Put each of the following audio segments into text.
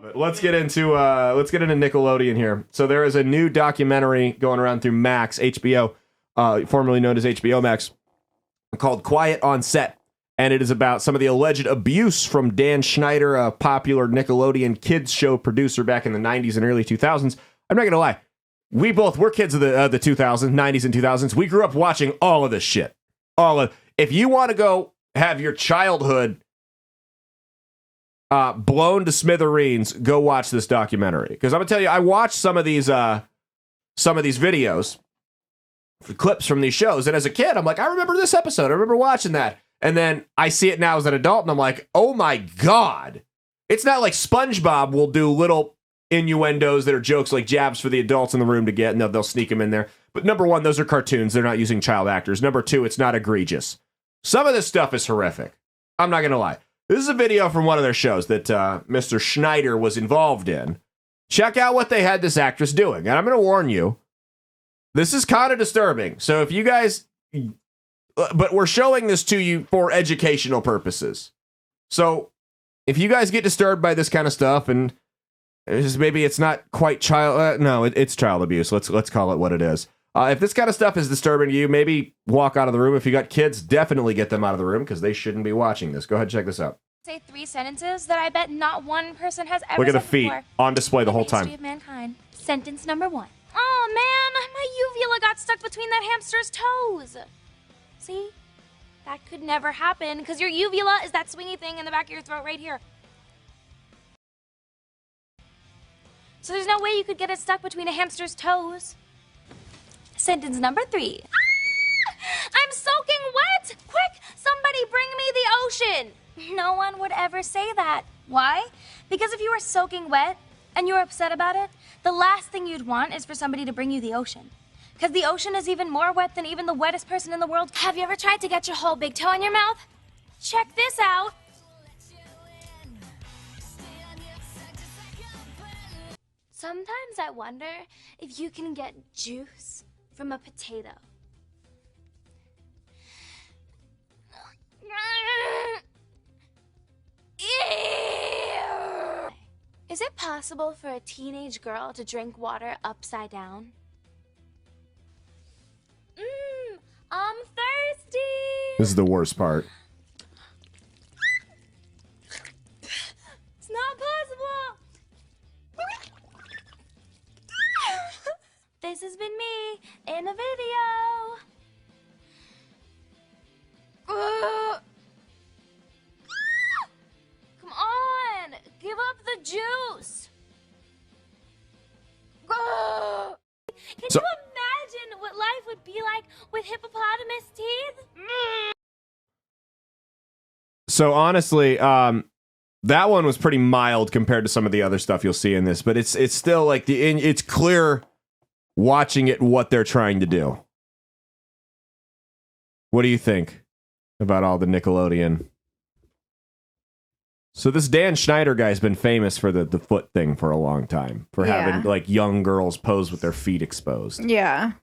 But let's get into Nickelodeon here. So there is a new documentary going around through Max, HBO, formerly known as HBO Max, called Quiet on Set. And it is about some of the alleged abuse from Dan Schneider, a popular Nickelodeon kids show producer back in the 90s and early 2000s. I'm not going to lie. We're kids of the 2000s, 90s and 2000s. We grew up watching all of this shit. If you want to go have your childhood blown to smithereens, go watch this documentary. Because I'm going to tell you, I watched some of these videos, the clips from these shows. And as a kid, I'm like, I remember this episode. I remember watching that. And then I see it now as an adult, and I'm like, oh my God. It's not like SpongeBob will do little innuendos that are jokes like jabs for the adults in the room to get, and they'll sneak them in there. But number one, those are cartoons. They're not using child actors. Number two, it's not egregious. Some of this stuff is horrific. I'm not going to lie. This is a video from one of their shows that Mr. Schneider was involved in. Check out what they had this actress doing. And I'm going to warn you, this is kind of disturbing. So if you guys... But we're showing this to you for educational purposes. So if you guys get disturbed by this kind of stuff, and maybe it's not quite child... it's child abuse. Let's call it what it is. If this kind of stuff is disturbing to you, maybe walk out of the room. If you got kids, definitely get them out of the room because they shouldn't be watching this. Go ahead and check this out. Say 3 sentences that I bet not one person has ever Look at the said feet before. on display the whole History time. of mankind. Sentence number 1. Oh man, my uvula got stuck between that hamster's toes. See? That could never happen because your uvula is that swingy thing in the back of your throat right here. So there's no way you could get it stuck between a hamster's toes. Sentence number 3. I'm soaking wet! Quick, somebody bring me the ocean! No one would ever say that. Why? Because if you were soaking wet and you were upset about it, the last thing you'd want is for somebody to bring you the ocean. Because the ocean is even more wet than even the wettest person in the world. Have you ever tried to get your whole big toe in your mouth? Check this out. Sometimes I wonder if you can get juice from a potato. Is it possible for a teenage girl to drink water upside down? I'm thirsty. This is the worst part. It's not possible. This has been me in a video. Come on, give up the juice. Can you imagine what life would be like with hippopotamus teeth? So honestly, that one was pretty mild compared to some of the other stuff you'll see in this, but it's still like it's clear watching it what they're trying to do. What do you think about all the Nickelodeon? So this Dan Schneider guy's been famous for the foot thing for a long time, for having like young girls pose with their feet exposed. Yeah.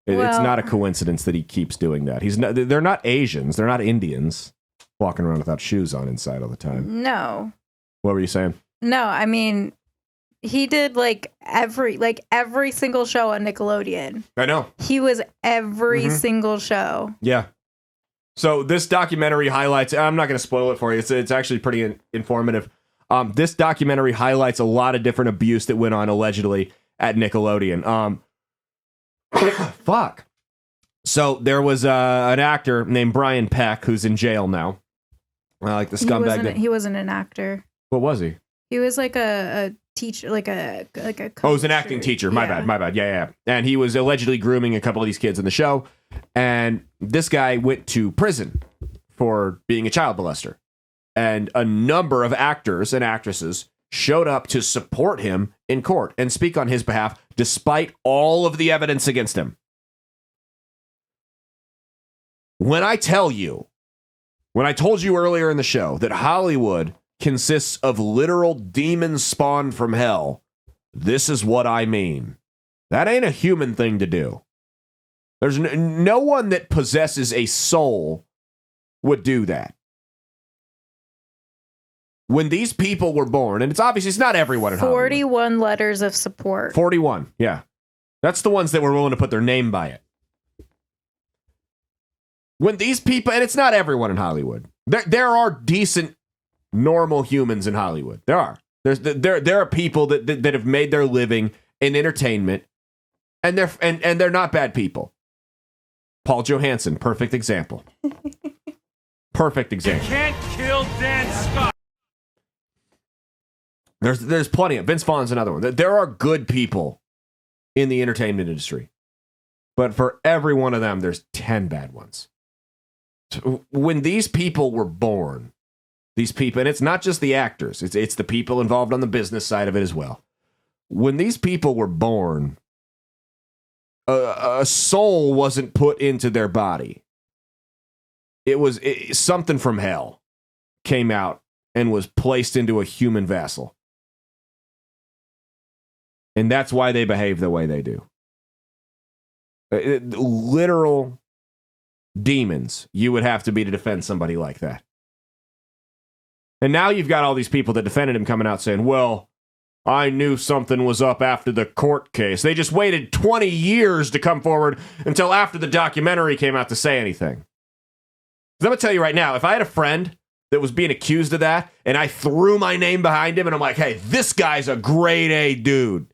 It's not a coincidence that he keeps doing that. They're not Asians. They're not Indians walking around without shoes on inside all the time. No. What were you saying? No, I mean, he did like every single show on Nickelodeon. I know. He was every single show. Yeah. So this documentary highlights, I'm not going to spoil it for you. It's actually pretty informative. This documentary highlights a lot of different abuse that went on allegedly at Nickelodeon. Fuck. So there was an actor named Brian Peck who's in jail now. Like the scumbag. He wasn't an actor. What was he? He was like a teacher, like a coach. Oh, he was an acting teacher. My bad. Yeah. And he was allegedly grooming a couple of these kids in the show. And this guy went to prison for being a child molester. And a number of actors and actresses showed up to support him in court and speak on his behalf, despite all of the evidence against him. When I told you earlier in the show that Hollywood consists of literal demons spawned from hell, this is what I mean. That ain't a human thing to do. There's no one that possesses a soul would do that. When these people were born, and it's not everyone in Hollywood. 41 letters of support. 41, yeah. That's the ones that were willing to put their name by it. When these people, and it's not everyone in Hollywood. There are decent, normal humans in Hollywood. There are. There are people that have made their living in entertainment, and they're not bad people. Paul Johansson, perfect example. Perfect example. You can't kill Dan Scott. There's plenty of Vince Vaughn's another one. There are good people in the entertainment industry, but for every one of them, there's 10 bad ones. So when these people were born, these people, and it's not just the actors, it's the people involved on the business side of it as well. When these people were born, a soul wasn't put into their body. Something from hell came out and was placed into a human vessel. And that's why they behave the way they do. Literal demons you would have to be to defend somebody like that. And now you've got all these people that defended him coming out saying, well, I knew something was up after the court case. They just waited 20 years to come forward until after the documentary came out to say anything. 'Cause I'm going to tell you right now, if I had a friend that was being accused of that and I threw my name behind him and I'm like, hey, this guy's a grade A dude.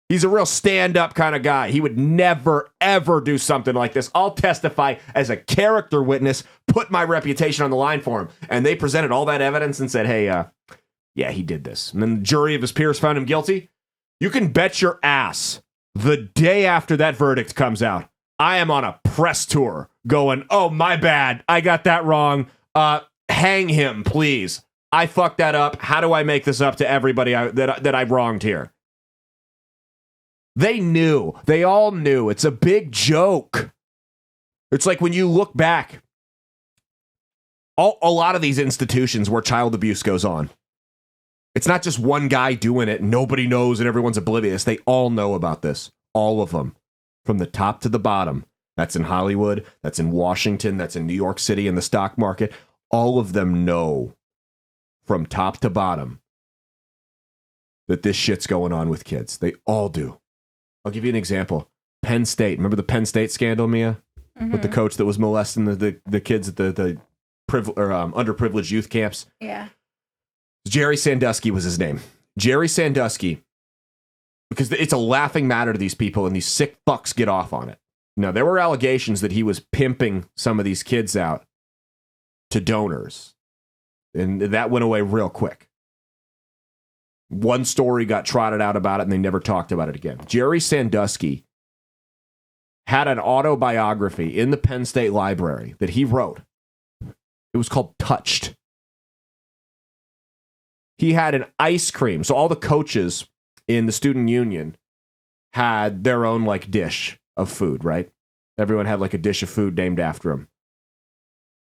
He's a real stand-up kind of guy. He would never, ever do something like this. I'll testify as a character witness, put my reputation on the line for him. And they presented all that evidence and said, hey, yeah, he did this. And then the jury of his peers found him guilty. You can bet your ass the day after that verdict comes out, I am on a press tour going, oh, my bad. I got that wrong. Hang him, please. I fucked that up. How do I make this up to everybody that I wronged here? They knew. They all knew. It's a big joke. It's like when you look back, a lot of these institutions where child abuse goes on, it's not just one guy doing it and nobody knows and everyone's oblivious. They all know about this. All of them. From the top to the bottom. That's in Hollywood. That's in Washington. That's in New York City in the stock market. All of them know from top to bottom that this shit's going on with kids. They all do. I'll give you an example. Penn State. Remember the Penn State scandal, Mia? Mm-hmm. With the coach that was molesting the kids at the underprivileged youth camps? Yeah. Jerry Sandusky was his name. Jerry Sandusky, because it's a laughing matter to these people, and these sick fucks get off on it. Now, there were allegations that he was pimping some of these kids out to donors, and that went away real quick. One story got trotted out about it, and they never talked about it again. Jerry Sandusky had an autobiography in the Penn State Library that he wrote. It was called Touched. He had an ice cream. So all the coaches in the student union had their own like dish of food, right? Everyone had like a dish of food named after him.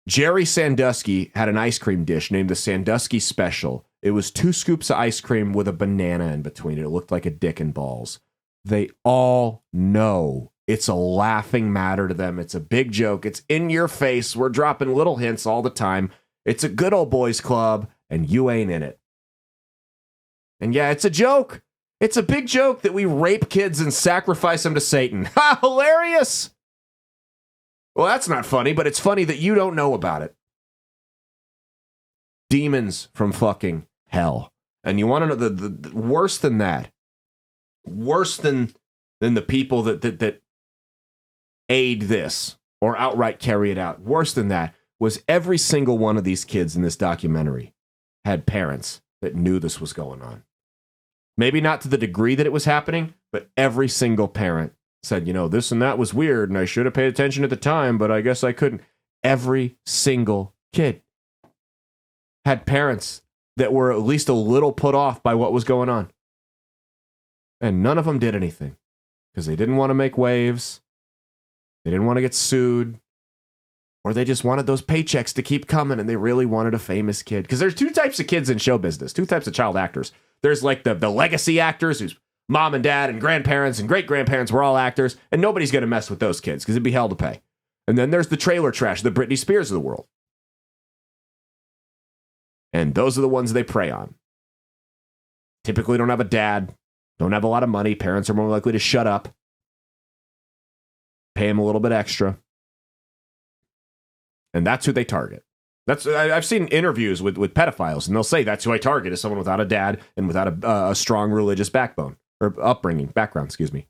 Jerry Sandusky had an ice cream dish named the Sandusky Special. It was 2 scoops of ice cream with a banana in between it. It looked like a dick and balls. They all know it's a laughing matter to them. It's a big joke. It's in your face. We're dropping little hints all the time. It's a good old boys club, and you ain't in it. And yeah, it's a joke. It's a big joke that we rape kids and sacrifice them to Satan. Ha! Hilarious! Well, that's not funny, but it's funny that you don't know about it. Demons from fucking hell. And you want to know the worse than that, worse than the people that aid this or outright carry it out, worse than that was every single one of these kids in this documentary had parents that knew this was going on. Maybe not to the degree that it was happening, but every single parent said, you know, this and that was weird and I should have paid attention at the time, but I guess I couldn't. Every single kid had parents that were at least a little put off by what was going on. And none of them did anything because they didn't want to make waves. They didn't want to get sued, or they just wanted those paychecks to keep coming and they really wanted a famous kid. Because there's 2 types of kids in show business, 2 types of child actors. There's like the legacy actors whose mom and dad and grandparents and great-grandparents were all actors, and nobody's going to mess with those kids because it'd be hell to pay. And then there's the trailer trash, the Britney Spears of the world. And those are the ones they prey on. Typically don't have a dad, don't have a lot of money. Parents are more likely to shut up, pay them a little bit extra. And that's who they target. I've seen interviews with pedophiles, and they'll say that's who I target, is someone without a dad and without a strong religious background. Excuse me.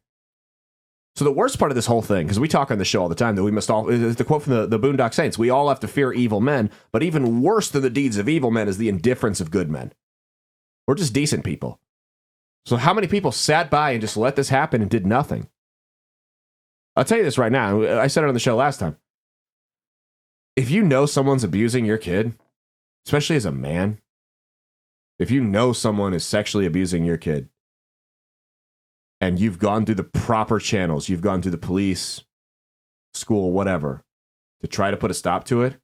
So the worst part of this whole thing, because we talk on the show all the time, that we must all, the quote from the Boondock Saints, we all have to fear evil men, but even worse than the deeds of evil men is the indifference of good men. We're just decent people. So how many people sat by and just let this happen and did nothing? I'll tell you this right now. I said it on the show last time. If you know someone's abusing your kid, especially as a man, if you know someone is sexually abusing your kid, and you've gone through the proper channels, you've gone through the police, school, whatever, to try to put a stop to it,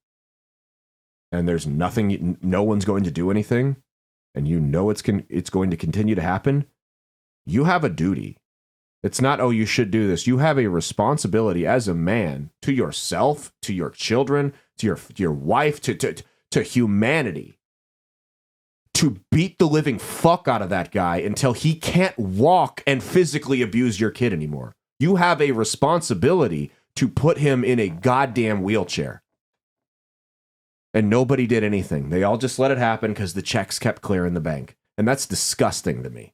and there's nothing, no one's going to do anything, and you know it's going to continue to happen, you have a duty. It's not, oh, you should do this. You have a responsibility as a man to yourself, to your children, to your wife, to humanity, to beat the living fuck out of that guy until he can't walk and physically abuse your kid anymore. You have a responsibility to put him in a goddamn wheelchair. And nobody did anything. They all just let it happen because the checks kept clearing the bank. And that's disgusting to me.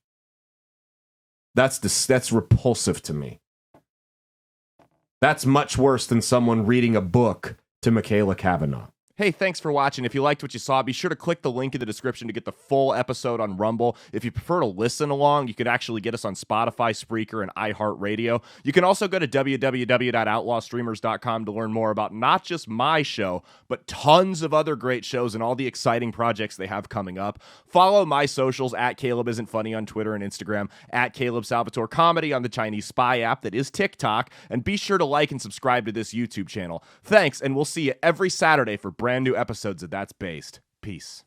That's repulsive to me. That's much worse than someone reading a book to Michaela Kavanaugh. Hey, thanks for watching. If you liked what you saw, be sure to click the link in the description to get the full episode on Rumble. If you prefer to listen along, you could actually get us on Spotify, Spreaker, and iHeartRadio. You can also go to www.outlawstreamers.com to learn more about not just my show, but tons of other great shows and all the exciting projects they have coming up. Follow my socials at Caleb Isn't Funny on Twitter and Instagram, at Caleb Salvatore Comedy on the Chinese Spy app that is TikTok, and be sure to like and subscribe to this YouTube channel. Thanks, and we'll see you every Saturday for brand new episodes of That's Based. Peace.